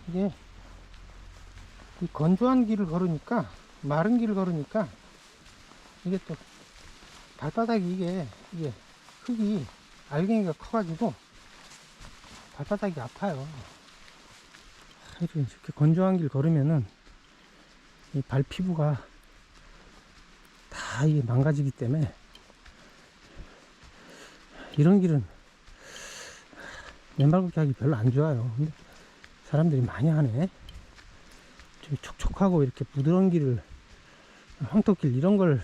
이게 이 건조한 길을 걸으니까, 마른 길을 걸으니까 이게 또 발바닥이 이게 흙이 알갱이가 커가지고 발바닥이 아파요. 이렇게 건조한 길 걸으면은 이 발 피부가 다 이게 망가지기 때문에 이런 길은 맨발 걷기 하기 별로 안 좋아요. 근데 사람들이 많이 하네. 좀 촉촉하고 이렇게 부드러운 길을, 황토길 이런 걸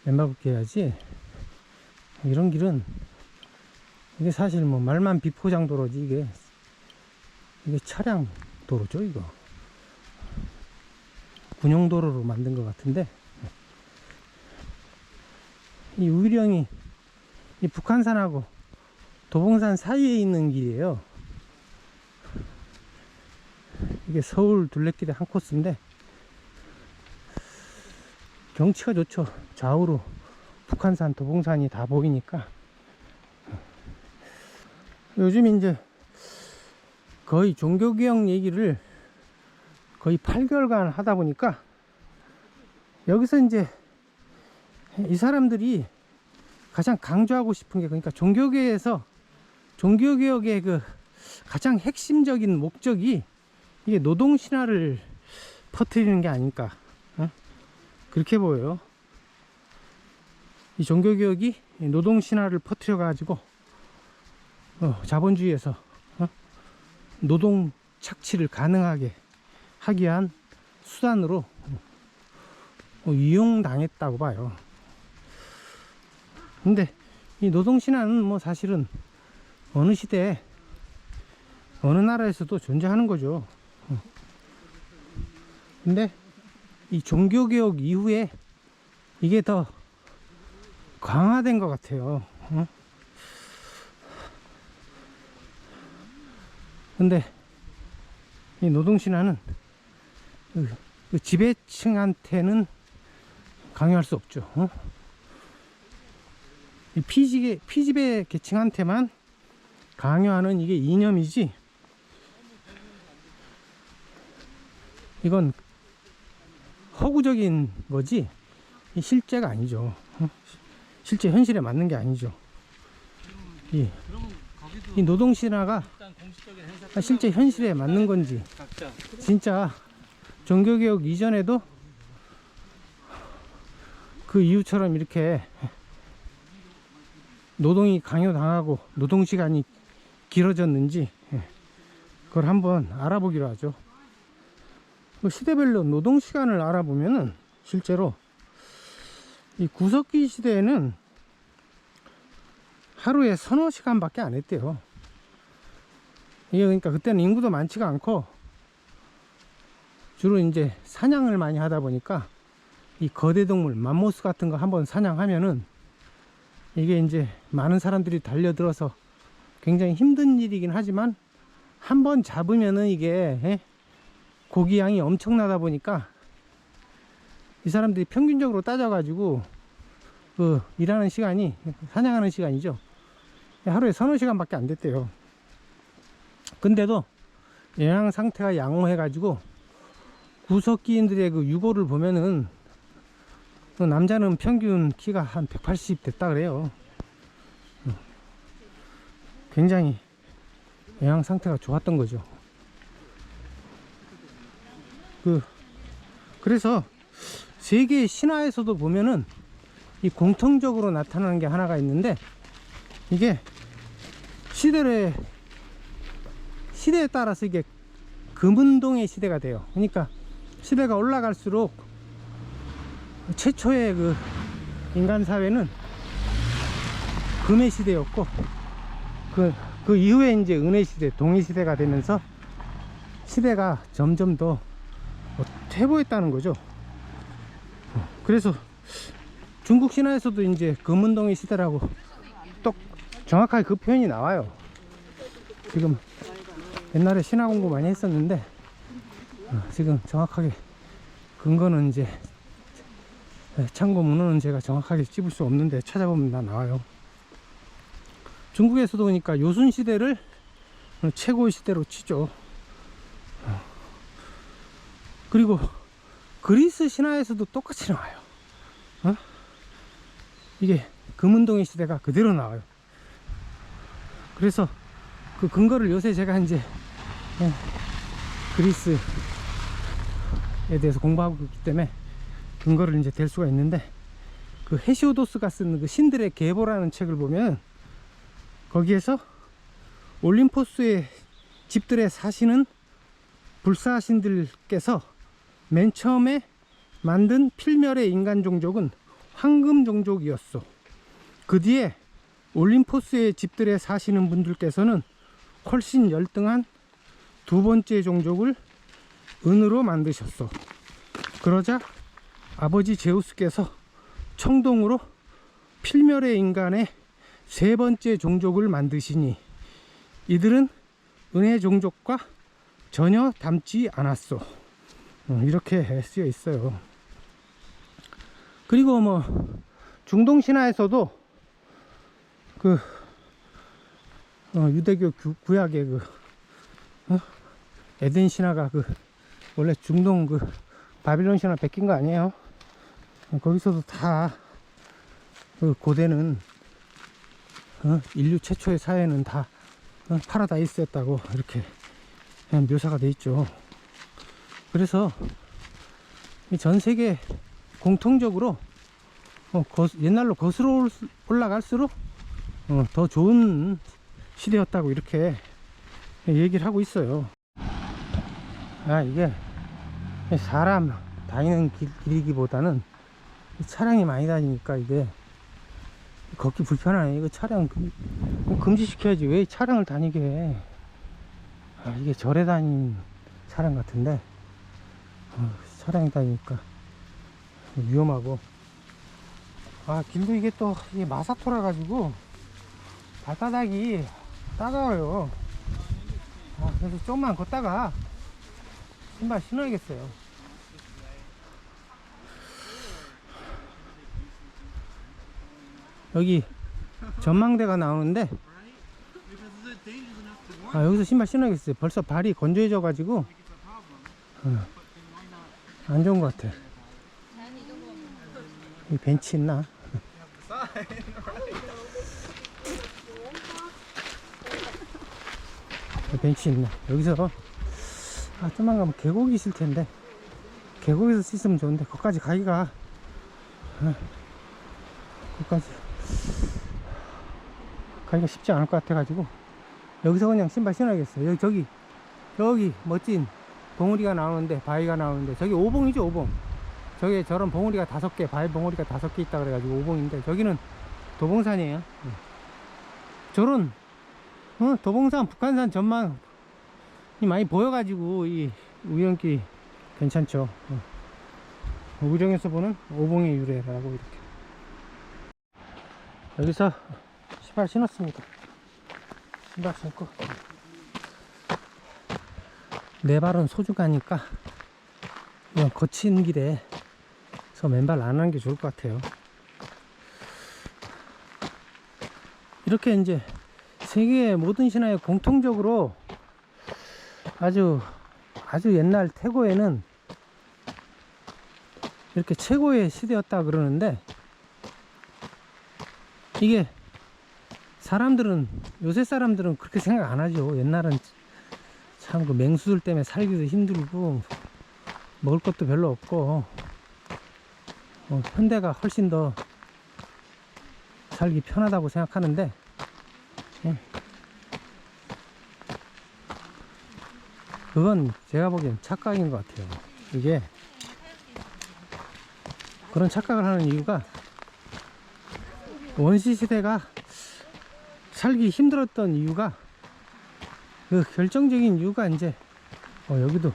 맨발 걷기 해야지, 이런 길은 이게 사실 뭐 말만 비포장도로지 이게 차량 도로죠. 이거 군용도로로 만든 것 같은데, 이 우리령이 이 북한산하고 도봉산 사이에 있는 길이에요. 이게 서울 둘레길의 한 코스인데 경치가 좋죠. 좌우로 북한산, 도봉산이 다 보이니까. 요즘 이제 거의 종교개혁 얘기를 거의 8개월간 하다 보니까 여기서 이제 이 사람들이 가장 강조하고 싶은 게, 그러니까 종교계에서 종교개혁의 그 가장 핵심적인 목적이 이게 노동신화를 퍼뜨리는 게 아닐까, 그렇게 보여요. 이 종교개혁이 노동신화를 퍼뜨려 가지고 자본주의에서 노동 착취를 가능하게 하기 위한 수단으로 이용당했다고 봐요. 근데 이 노동신화는 뭐 사실은 어느 시대에 어느 나라에서도 존재하는 거죠. 근데 이 종교개혁 이후에 이게 더 강화된 것 같아요. 근데 이 노동신화는 그 지배층한테는 강요할 수 없죠. 이 피지배 계층한테만 강요하는 이게 이념이지, 이건 허구적인 거지 실제가 아니죠. 실제 현실에 맞는 게 아니죠. 이 노동신화가 실제 현실에 맞는 건지, 진짜 종교개혁 이전에도 그 이후처럼 이렇게 노동이 강요당하고 노동시간이 길어졌는지, 그걸 한번 알아보기로 하죠. 시대별로 노동시간을 알아보면은 실제로 이 구석기 시대에는 하루에 서너 시간밖에 안 했대요. 이게 그러니까 그때는 인구도 많지가 않고 주로 이제 사냥을 많이 하다 보니까 이 거대 동물 맘모스 같은 거 한번 사냥하면은 이게 이제 많은 사람들이 달려들어서 굉장히 힘든 일이긴 하지만 한번 잡으면은 이게 고기 양이 엄청나다 보니까 이 사람들이 평균적으로 따져가지고 그 일하는 시간이, 사냥하는 시간이죠, 하루에 서너 시간밖에 안 됐대요. 근데도 영양 상태가 양호해 가지고 구석기인들의 그 유고를 보면은 그 남자는 평균 키가 한 180 됐다 그래요. 굉장히 영양 상태가 좋았던 거죠. 그래서 세계 신화에서도 보면은 이 공통적으로 나타나는 게 하나가 있는데, 이게 시대에 따라서 이게 금운동의 시대가 돼요. 그러니까 시대가 올라갈수록 최초의 그 인간 사회는 금의 시대였고, 그 이후에 이제 은의 시대, 동의 시대가 되면서 시대가 점점 더 퇴보했다는 거죠. 그래서 중국 신화에서도 이제 금운동의 시대라고 또 정확하게 그 표현이 나와요. 지금 옛날에 신화 공부 많이 했었는데 지금 정확하게 근거는 이제 참고 문헌은 제가 정확하게 찝을 수 없는데 찾아보면 다 나와요. 중국에서도 보니까 요순 시대를 최고의 시대로 치죠. 그리고 그리스 신화에서도 똑같이 나와요. 이게 금운동의 시대가 그대로 나와요. 그래서 그 근거를 요새 제가 이제 그리스에 대해서 공부하고 있기 때문에 근거를 이제 댈 수가 있는데, 그 헤시오도스가 쓴 그 신들의 계보라는 책을 보면 거기에서 올림포스의 집들에 사시는 불사신들께서 맨 처음에 만든 필멸의 인간 종족은 황금 종족이었어. 그 뒤에 올림포스의 집들에 사시는 분들께서는 훨씬 열등한 두 번째 종족을 은으로 만드셨어. 그러자 아버지 제우스께서 청동으로 필멸의 인간의 세 번째 종족을 만드시니 이들은 은의 종족과 전혀 닮지 않았어. 이렇게 쓰여 있어요. 그리고 뭐 중동 신화에서도 그 유대교 구약의 그 에덴 신화가 그 원래 중동 그 바빌론 신화 베낀 거 아니에요? 거기서도 다 그 고대는 인류 최초의 사회는 다 파라다이스였다고 이렇게 묘사가 돼 있죠. 그래서 전 세계 공통적으로 옛날로 거슬러 올라갈수록 더 좋은 시대였다고 이렇게 얘기를 하고 있어요. 이게 사람 다니는 길이기보다는 차량이 많이 다니니까 이게 걷기 불편하네. 이거 차량 금지시켜야지. 왜 차량을 다니게 해? 이게 절에 다니는 차량 같은데 차량이 다니니까 위험하고, 길도 이게 또 이게 마사토라 가지고 발바닥이 따가워요. 그래서 좀만 걷다가 신발 신어야겠어요. 여기 전망대가 나오는데 여기서 신발 신어야겠어요. 벌써 발이 건조해져 가지고 안 좋은 것 같아. 이 벤치 있나? 벤치 있나? 여기서 좀만 가면 계곡이 있을 텐데, 계곡에서 씻으면 좋은데 거기까지 가기가 쉽지 않을 것 같아 가지고 여기서 그냥 신발 신어야겠어요. 저기 멋진 봉우리가 나오는데, 바위가 나오는데, 저기 오봉이죠, 오봉. 저기 저런 봉우리가 5개, 바위 봉우리가 5개 있다 그래가지고 오봉인데, 저기는 도봉산이에요. 저런 도봉산, 북한산 전망이 많이 보여가지고 이 우연길 괜찮죠. 우정에서 보는 오봉의 유래라고 이렇게. 여기서 신발 신었습니다. 신발 신고 내 발은 소중하니까 그냥 거친 길에서 맨발 안 하는 게 좋을 것 같아요. 이렇게 이제 세계의 모든 신화에 공통적으로 아주 옛날 태고에는 이렇게 최고의 시대였다 그러는데, 이게 요새 사람들은 그렇게 생각 안 하죠. 옛날은 참 그 맹수들 때문에 살기도 힘들고 먹을 것도 별로 없고 현대가 훨씬 더 살기 편하다고 생각하는데, 그건 제가 보기엔 착각인 것 같아요. 이게 그런 착각을 하는 이유가, 원시시대가 살기 힘들었던 이유가, 그 결정적인 이유가 이제 여기도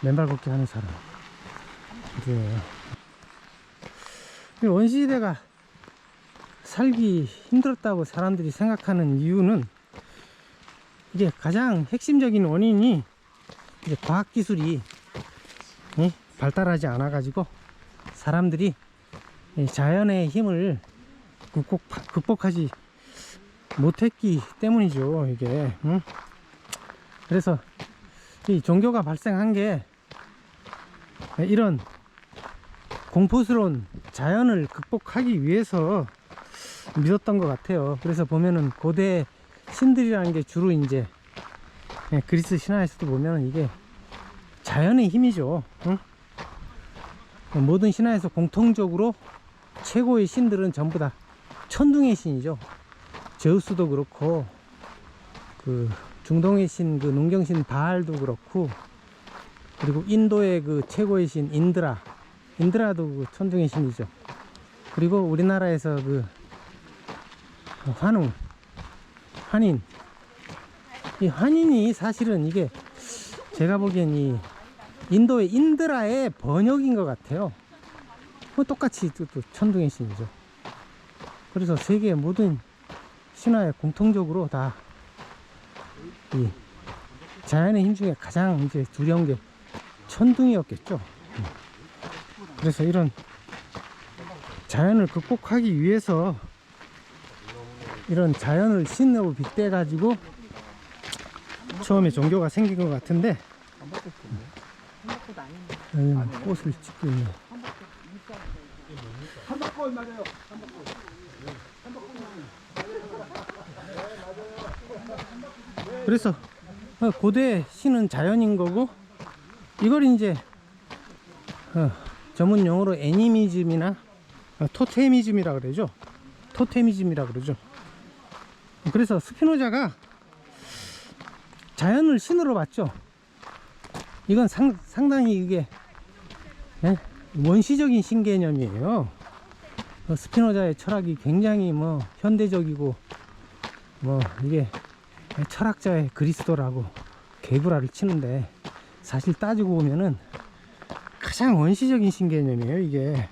맨발 걷기 하는 사람 이제 원시시대가 살기 힘들었다고 사람들이 생각하는 이유는, 이게 가장 핵심적인 원인이 이제 과학기술이 발달하지 않아 가지고 사람들이 자연의 힘을 극복하지 못했기 때문이죠. 이게 그래서 이 종교가 발생한 게 이런 공포스러운 자연을 극복하기 위해서 믿었던 것 같아요. 그래서 보면은 고대 신들이라는 게 주로 이제 그리스 신화에서도 보면은 이게 자연의 힘이죠. 응? 모든 신화에서 공통적으로 최고의 신들은 전부 다 천둥의 신이죠. 제우스도 그렇고, 그 중동의 신, 그 농경신 바알도 그렇고, 그리고 인도의 그 최고의 신 인드라도 그 천둥의 신이죠. 그리고 우리나라에서 그 환인, 이 환인이 사실은 이게 제가 보기엔 이 인도의 인드라의 번역인 것 같아요. 똑같이 또 천둥의 신이죠. 그래서 세계의 모든 신화에 공통적으로 다 이 자연의 힘 중에 가장 이제 두려운 게 천둥이었겠죠. 그래서 이런 자연을 극복하기 위해서 이런 자연을 신으로 빗대 가지고 처음에 종교가 생긴 것 같은데, 꽃을 찍고 있네. 그래서 고대 신은 자연인 거고, 이걸 이제 전문 용어로 애니미즘이나 토테미즘이라 그러죠. 그래서 스피노자가 자연을 신으로 봤죠. 이건 상당히 이게 원시적인 신개념이에요. 스피노자의 철학이 굉장히 뭐 현대적이고, 뭐 이게 철학자의 그리스도라고 개구라를 치는데, 사실 따지고 보면은 가장 원시적인 신개념이에요, 이게.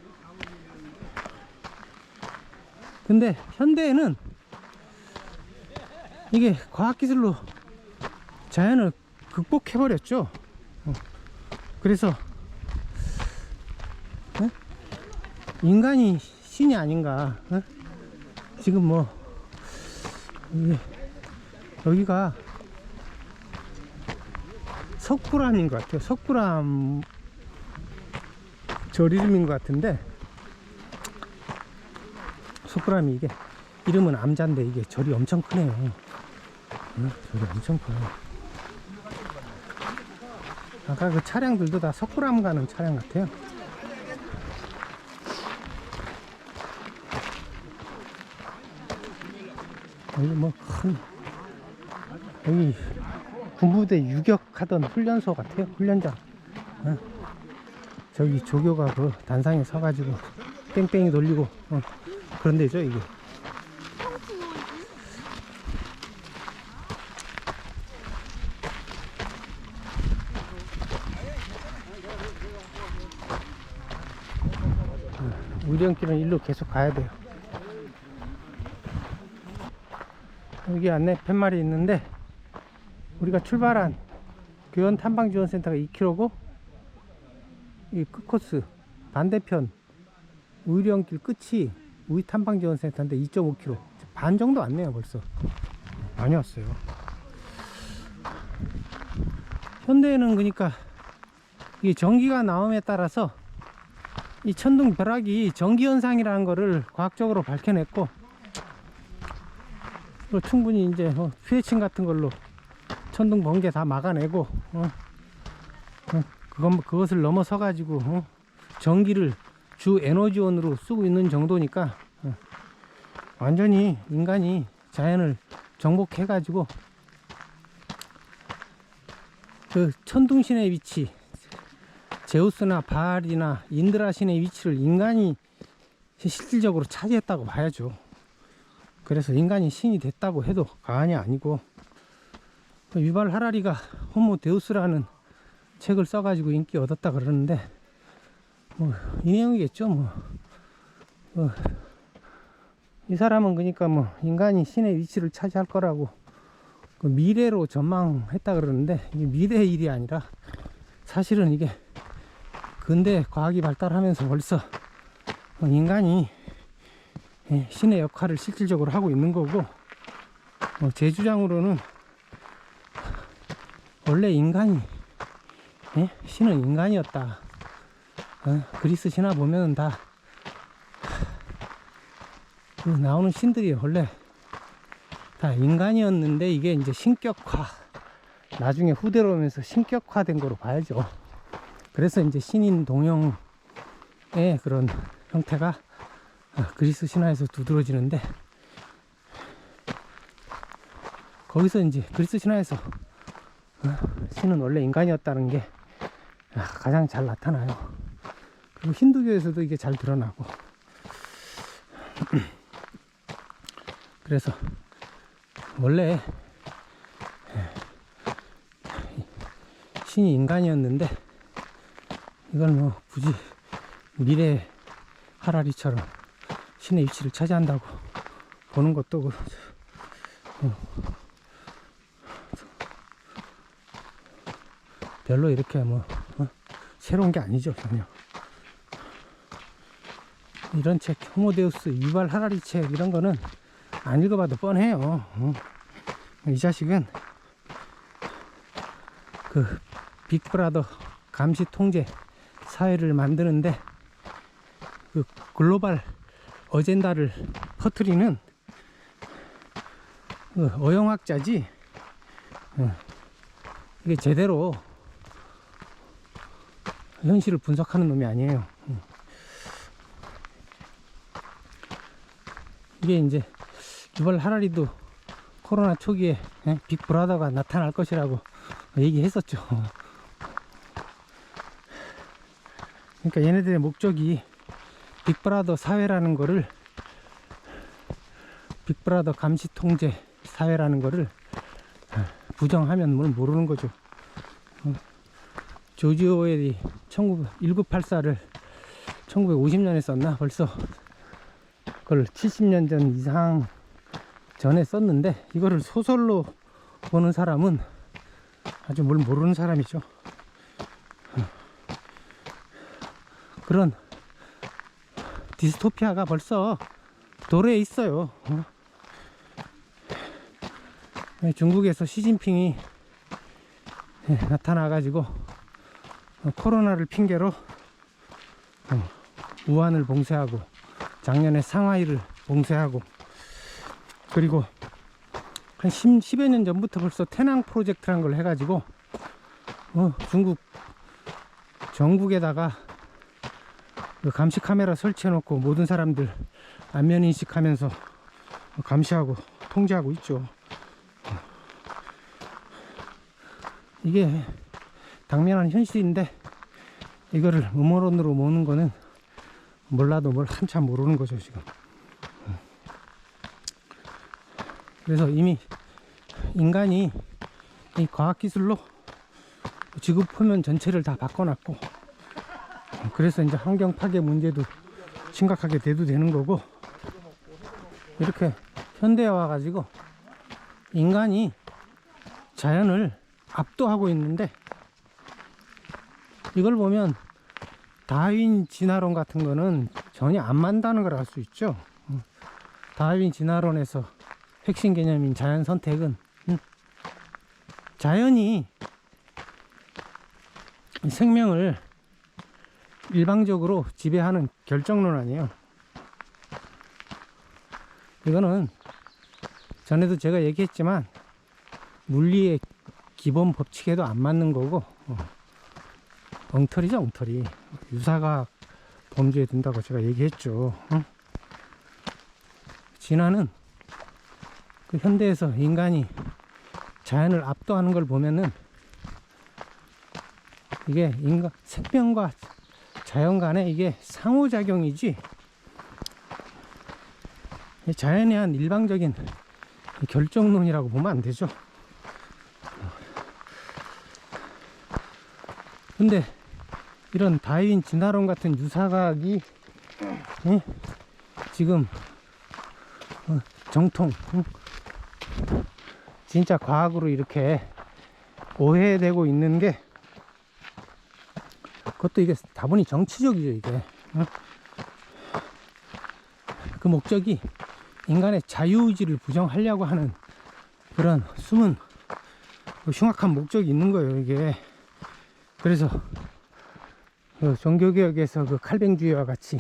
근데 현대에는 이게 과학기술로 자연을 극복해버렸죠. 그래서 인간이 신이 아닌가. 지금 뭐 여기가 석굴암인 것 같아요. 석굴암 절 이름인 것 같은데, 석굴암이 이게 이름은 암자인데 이게 절이 엄청 크네요. 절이 엄청 커요. 아까 그 차량들도 다 석굴암 가는 차량 같아요. 여기 뭐 큰, 여기 군부대 유격하던 훈련소 같아요. 훈련장. 저기 조교가 그 단상에 서가지고 뺑뺑이 돌리고 그런 데죠, 이게. 우리연길은 일로 계속 가야 돼요. 여기 안내 팻말이 있는데, 우리가 출발한 교원 탐방지원센터가 2km고, 이 끝코스 반대편 우리연길 끝이 우리 탐방지원센터인데 2.5km, 반 정도 왔네요. 벌써 많이 왔어요. 현대에는 그러니까 이 전기가 나옴에 따라서 이 천둥 벼락이 전기현상이라는 거를 과학적으로 밝혀냈고, 충분히 이제 휴대층 같은 걸로 천둥 번개 다 막아내고, 그것을 넘어서 가지고 전기를 주 에너지원으로 쓰고 있는 정도니까, 완전히 인간이 자연을 정복해 가지고 그 천둥신의 위치, 제우스나 바알이나 인드라 신의 위치를 인간이 실질적으로 차지했다고 봐야죠. 그래서 인간이 신이 됐다고 해도 과언이 아니고, 유발 하라리가 호모 데우스라는 책을 써가지고 인기 얻었다 그러는데, 뭐 이 내용이겠죠. 이 사람은 그러니까 뭐 인간이 신의 위치를 차지할 거라고 그 미래로 전망했다 그러는데, 이게 미래의 일이 아니라 사실은 이게 근대 과학이 발달하면서 벌써 인간이 신의 역할을 실질적으로 하고 있는 거고, 제 주장으로는 원래 인간이, 신은 인간이었다. 그리스 신화 보면은 다 그 나오는 신들이 원래 다 인간이었는데 이게 이제 신격화, 나중에 후대로 오면서 신격화된 거로 봐야죠. 그래서 이제 신인 동형의 그런 형태가 그리스 신화에서 두드러지는데, 거기서 이제 그리스 신화에서 신은 원래 인간이었다는 게 가장 잘 나타나요. 그리고 힌두교에서도 이게 잘 드러나고. 그래서 원래 신이 인간이었는데 이걸 뭐 굳이 미래 하라리처럼 신의 위치를 차지한다고 보는 것도 별로 이렇게 뭐 새로운 게 아니죠, 전혀. 이런 책, 호모데우스, 유발 하라리 책 이런 거는 안 읽어봐도 뻔해요. 이 자식은 그 빅브라더 감시 통제 사회를 만드는데 그 글로벌 어젠다를 퍼뜨리는 그 어영학자지, 이게 제대로 현실을 분석하는 놈이 아니에요. 이게 이제 유발 하라리도 코로나 초기에 빅브라더가 나타날 것이라고 얘기했었죠. 그러니까 얘네들의 목적이 빅브라더 사회라는 거를, 빅브라더 감시 통제 사회라는 거를 부정하면 뭘 모르는 거죠. 조지 오웰이 1984를 1950년에 썼나? 벌써 그걸 70년 전 이상 전에 썼는데, 이거를 소설로 보는 사람은 아주 뭘 모르는 사람이죠. 그런 디스토피아가 벌써 도래에 있어요. 중국에서 시진핑이 나타나가지고 코로나를 핑계로 우한을 봉쇄하고, 작년에 상하이를 봉쇄하고, 그리고 한 10여 년 전부터 벌써 태낭 프로젝트라는 걸 해가지고 중국 전국에다가 그 감시 카메라 설치해 놓고 모든 사람들 안면 인식하면서 감시하고 통제하고 있죠. 이게 당면한 현실인데 이거를 음모론으로 모는 거는 몰라도 뭘 한참 모르는 거죠, 지금. 그래서 이미 인간이 이 과학기술로 지구 표면 전체를 다 바꿔놨고, 그래서 이제 환경 파괴 문제도 심각하게 대두되는 거고, 이렇게 현대에 와가지고 인간이 자연을 압도하고 있는데, 이걸 보면 다윈 진화론 같은 거는 전혀 안 맞다는 걸 알 수 있죠. 다윈 진화론에서 핵심 개념인 자연 선택은 자연이 생명을 일방적으로 지배하는 결정론 아니에요. 이거는 전에도 제가 얘기했지만 물리의 기본 법칙에도 안 맞는 거고, 엉터리죠, 엉터리. 유사과학 범주에 든다고 제가 얘기했죠. 진화는 그 현대에서 인간이 자연을 압도하는 걸 보면은 이게 인간 생명과 자연 간에 이게 상호작용이지, 자연에 한 일방적인 결정론이라고 보면 안 되죠. 근데 이런 다윈 진화론 같은 유사과학이 지금 정통 진짜 과학으로 이렇게 오해되고 있는 게, 그것도 이게 다분히 정치적이죠. 이게 그 목적이 인간의 자유의지를 부정하려고 하는 그런 숨은 흉악한 목적이 있는 거예요, 이게. 그래서 그 종교개혁에서 그 칼뱅주의와 같이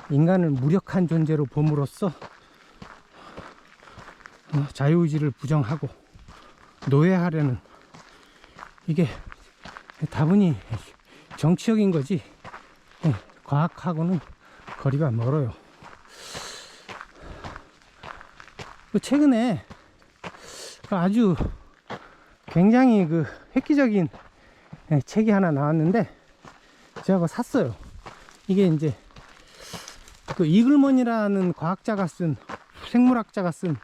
인간을 무력한 존재로 봄으로써 자유의지를 부정하고 노예하려는, 이게 다분히 정치적인 거지 과학하고는 거리가 멀어요. 최근에 아주 굉장히 그 획기적인 책이 하나 나왔는데 제가 그거 샀어요. 이게 이제 그 이글먼이라는 과학자가 쓴, 생물학자가 쓴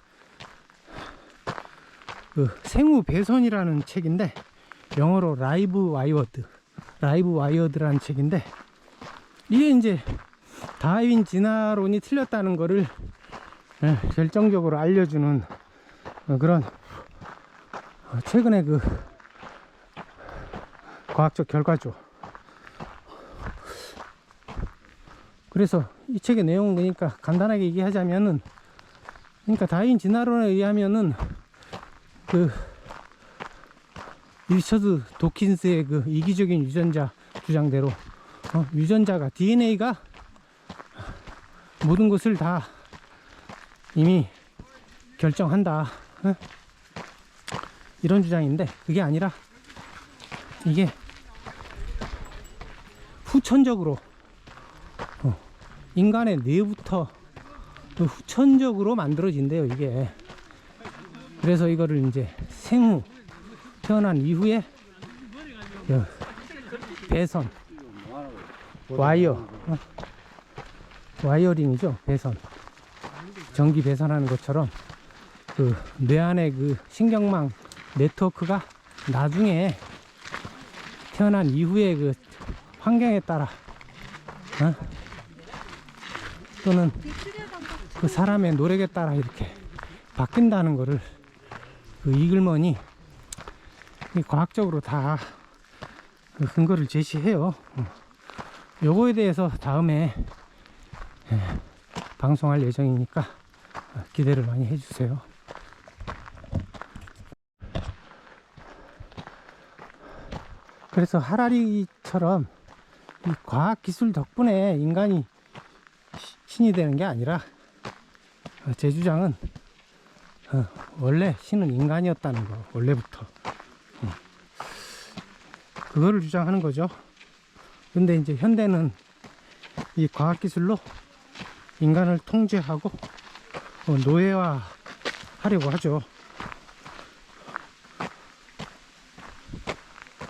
그 생우 배선이라는 책인데, 영어로 라이브 와이어드라는 책인데, 이게 이제 다윈 진화론이 틀렸다는 거를 결정적으로 알려주는 그런 최근에 그 과학적 결과죠. 그래서 이 책의 내용은 그러니까 간단하게 얘기하자면은, 그러니까 다윈 진화론에 의하면은 그 리처드 도킨스의 그 이기적인 유전자 주장대로 유전자가, DNA가 모든 것을 다 이미 결정한다, 이런 주장인데, 그게 아니라 이게 후천적으로 인간의 뇌부터 후천적으로 만들어진대요, 이게. 그래서 이거를 이제 생후, 태어난 이후에 배선, 와이어링이죠. 배선, 전기 배선하는 것처럼 그 뇌 안에 그 신경망 네트워크가 나중에 태어난 이후에 그 환경에 따라 또는 그 사람의 노력에 따라 이렇게 바뀐다는 거를 그 이글먼이 과학적으로 다 그 근거를 제시해요. 요거에 대해서 다음에 방송할 예정이니까 기대를 많이 해주세요. 그래서 하라리처럼 이 과학기술 덕분에 인간이 신이 되는 게 아니라, 제 주장은 원래 신은 인간이었다는 거, 원래부터. 그거를 주장하는 거죠. 근데 이제 현대는 이 과학기술로 인간을 통제하고 노예화 하려고 하죠.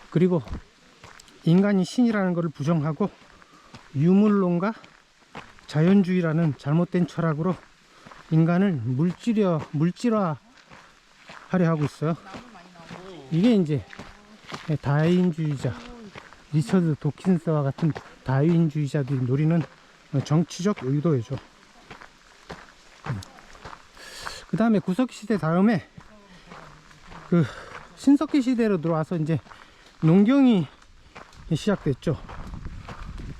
그리고 인간이 신이라는 것을 부정하고 유물론과 자연주의라는 잘못된 철학으로 인간을 물질화 하려 하고 있어요. 이게 이제 다윈주의자, 리처드 도킨스와 같은 다윈주의자들이 노리는 정치적 의도이죠. 그 다음에 구석기 시대 다음에 그 신석기 시대로 들어와서 이제 농경이 시작됐죠.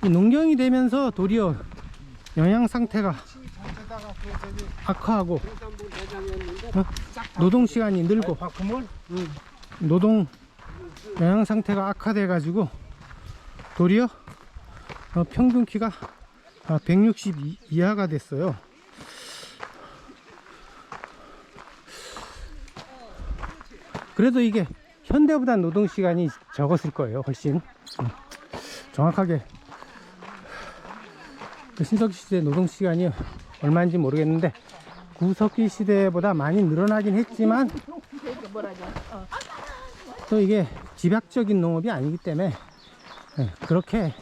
이 농경이 되면서 도리어 영양 상태가 악화하고 노동 시간이 늘고 노동 영양 상태가 악화돼 가지고 도리어 평균 키가 160 이하가 됐어요. 그래도 이게 현대보다 노동 시간이 적었을 거예요. 훨씬 정확하게 그 신석기 시대 노동 시간이 얼마인지 모르겠는데, 구석기 시대보다 많이 늘어나긴 했지만 또 이게 집약적인 농업이 아니기 때문에 그렇게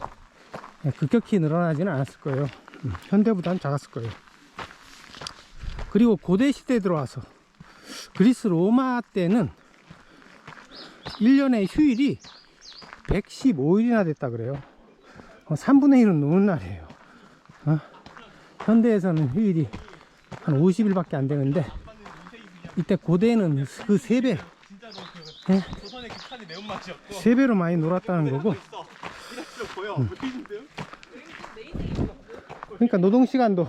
급격히 늘어나지는 않았을 거예요. 현대보다는 작았을 거예요. 그리고 고대 시대에 들어와서 그리스 로마 때는 1년의 휴일이 115일이나 됐다 그래요. 3분의 1은 노는 날이에요. 현대에서는 휴일이 한 50일밖에 안 되는데, 이때 고대는 그 3배, 3배로 많이 놀았다는 거고. 그러니까 노동시간도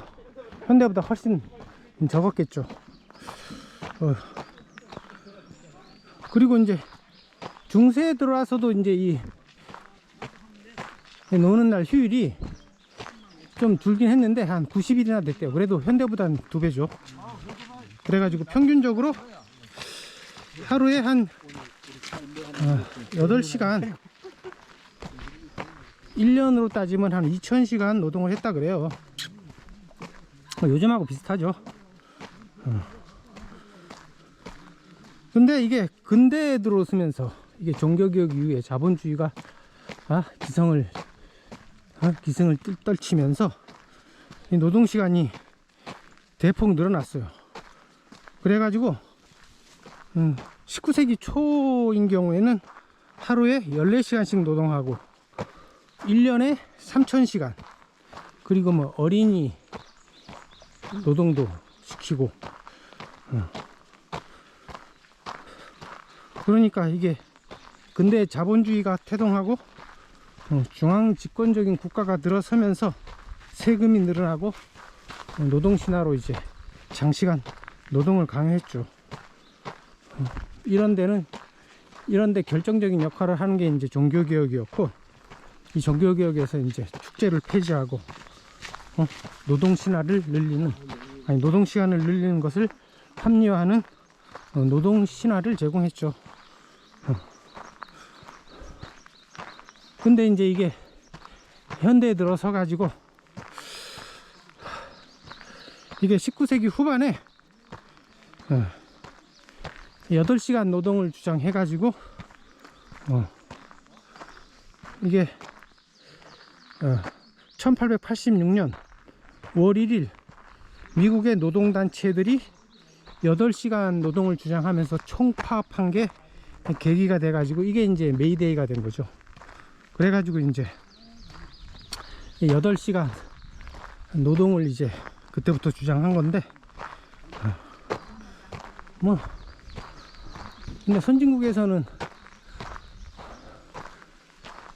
현대보다 훨씬 적었겠죠. 그리고 이제 중세에 들어와서도 이제 이 노는 날 휴일이 좀 줄긴 했는데 한 90일이나 됐대요. 그래도 현대보단 2배죠. 그래가지고 평균적으로 하루에 한 8시간, 1년으로 따지면 한 2000시간 노동을 했다 그래요. 요즘하고 비슷하죠. 근데 이게 근대에 들어서면서 이게 종교개혁 이후에 자본주의가 기승을 떨치면서 이 노동시간이 대폭 늘어났어요. 그래가지고 19세기 초인 경우에는 하루에 14시간씩 노동하고 1년에 3000시간, 그리고 뭐 어린이 노동도 시키고, 그러니까 이게 근대 자본주의가 태동하고 중앙 집권적인 국가가 들어서면서 세금이 늘어나고 노동 신화로 이제 장시간 노동을 강요했죠. 이런데 결정적인 역할을 하는 게 이제 종교개혁이었고, 이 종교개혁에서 이제 축제를 폐지하고 노동 시간을 늘리는 것을 합리화하는 노동 신화를 제공했죠. 근데 이제 이게 현대에 들어서 가지고 이게 19세기 후반에 8시간 노동을 주장해 가지고 이게 1886년 5월 1일 미국의 노동단체들이 8시간 노동을 주장하면서 총파업한 게 계기가 돼 가지고 이게 이제 메이데이가 된 거죠. 그래 가지고 이제 8시간 노동을 이제 그때부터 주장한 건데, 근데 선진국에서는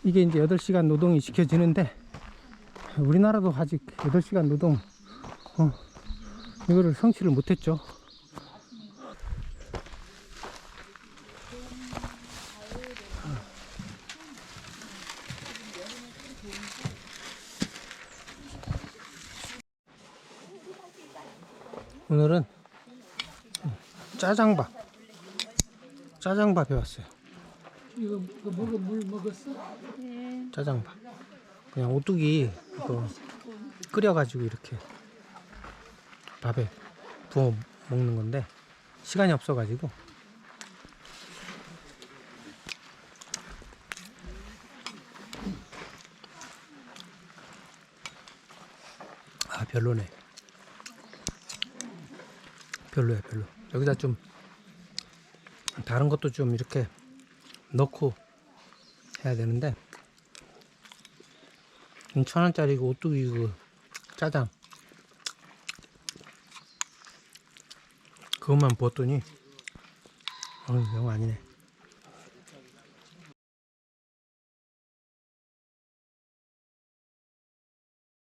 이게 이제 8시간 노동이 지켜지는데, 우리나라도 아직 8시간 노동 이거를 성취를 못했죠. 오늘은 짜장밥에 왔어요. 이거 먹어, 물 먹었어? 네. 짜장밥 그냥 오뚜기 이거 끓여가지고 이렇게 밥에 부어 먹는 건데 시간이 없어가지고 별로네. 별로야, 별로. 여기다 좀 다른 것도 좀 이렇게 넣고 해야 되는데, 1,000원짜리 오뚜기 그 짜장 그것만 부었더니 영 아니네.